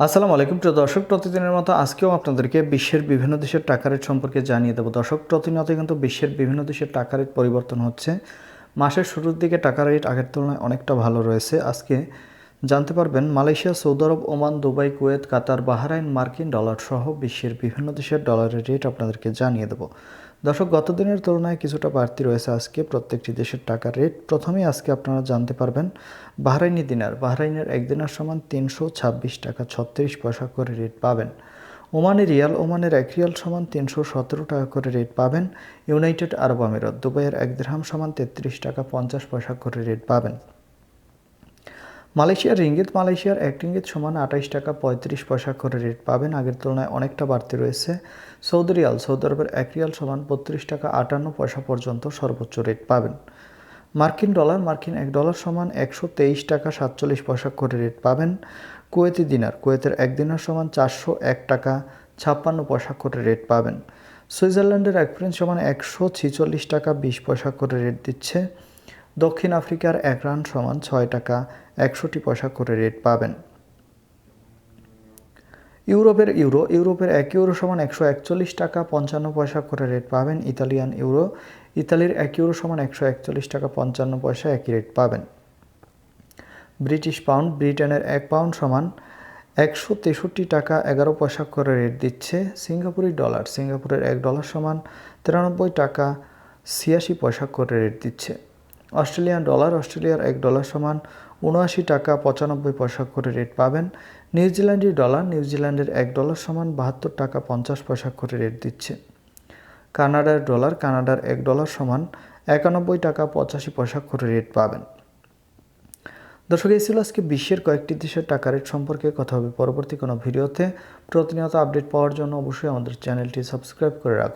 আসসালামু আলাইকুম প্রিয় দর্শক, প্রতিদিনের মতো আজকেও আপনাদেরকে বিশ্বের বিভিন্ন দেশের টাকা রেট সম্পর্কে জানিয়ে দেবো। দর্শক, প্রতিনিয়ত কিন্তু বিশ্বের বিভিন্ন দেশের টাকা রেট পরিবর্তন হচ্ছে। মাসের শুরুর দিকে টাকা রেট আগের তুলনায় অনেকটা ভালো রয়েছে। আজকে জানতে পারবেন মালয়েশিয়া, সৌদি আরব, ওমান, দুবাই, কুয়েত, কাতার, বাহরাইন, মার্কিন ডলার সহ বিশ্বের বিভিন্ন দেশের ডলারের রেট আপনাদেরকে জানিয়ে দেবো। দর্শক, গত দিনের তুলনায় কিছুটা বাড়তি রয়েছে আজকে প্রত্যেকটি দেশের টাকার রেট। প্রথমেই আজকে আপনারা জানতে পারবেন বাহরাইনি দিনার। বাহরাইনের এক দিনার সমান 326 টাকা 36 পয়সা করে রেট পাবেন। ওমানি রিয়াল, ওমানের এক রিয়াল সমান 317 টাকা করে রেট পাবেন। ইউনাইটেড আরব আমিরাত, দুবাইয়ের এক দিরহাম সমান 33 টাকা 50 পয়সা করে রেট পাবেন। মালয়েশিয়ার রিঙ্গিত, মালয়েশিয়ার এক রিঙ্গিত সমান 28 টাকা 35 পয়সা করে রেট পাবেন, আগের তুলনায় অনেকটা বাড়তি রয়েছে। সৌদি রিয়াল, সৌদি আরবের এক রিয়াল সমান 32 টাকা 58 পয়সা পর্যন্ত সর্বোচ্চ রেট পাবেন। মার্কিন ডলার, মার্কিন এক ডলার সমান 123 টাকা 47 পয়সা করে রেট পাবেন। কুয়েতি দিনার, কুয়েতের এক দিনার সমান 401 টাকা 56 পয়সা করে রেট পাবেন। সুইজারল্যান্ডের এক ফ্রেঞ্চ সমান 146 টাকা 20 পয়সা করে রেট দিচ্ছে। দক্ষিণ আফ্রিকার এক রান সমান 6 টাকা 61 পয়সা করে রেট পাবেন। ইউরোপের এক ইউরো সমান 141 টাকা 55 পয়সা করে রেট পাবেন। ইতালিয়ান ইউরো, ইতালির এক ইউরো সমান 141 টাকা 55 পয়সা একই রেট পাবেন। ব্রিটিশ পাউন্ড, ব্রিটেনের এক পাউন্ড সমান 163 টাকা 11 পয়সা করে রেট দিচ্ছে। সিঙ্গাপুরি ডলার, সিঙ্গাপুরের এক ডলার সমান 93 টাকা 86 পয়সা করে রেট দিচ্ছে। অস্ট্রেলিয়ান ডলার, অস্ট্রেলিয়ার এক ডলার সমান 79 টাকা 95 পয়সা করে রেট পাবেন। নিউজিল্যান্ডি ডলার, নিউজিল্যান্ডের এক ডলার সমান 72 টাকা 50 পয়সা করে রেট দিচ্ছে। কানাডার ডলার, কানাডার এক ডলার সমান 91 টাকা 85 পয়সা করে রেট পাবেন। দর্শক, এই ছিল আজকে বিশ্বের কয়েকটি দেশের টাকা রেট সম্পর্কে। কথা হবে পরবর্তী কোনো ভিডিওতে। প্রতিনিয়ত আপডেট পাওয়ার জন্য অবশ্যই আমাদের চ্যানেলটি সাবস্ক্রাইব করে রাখুন।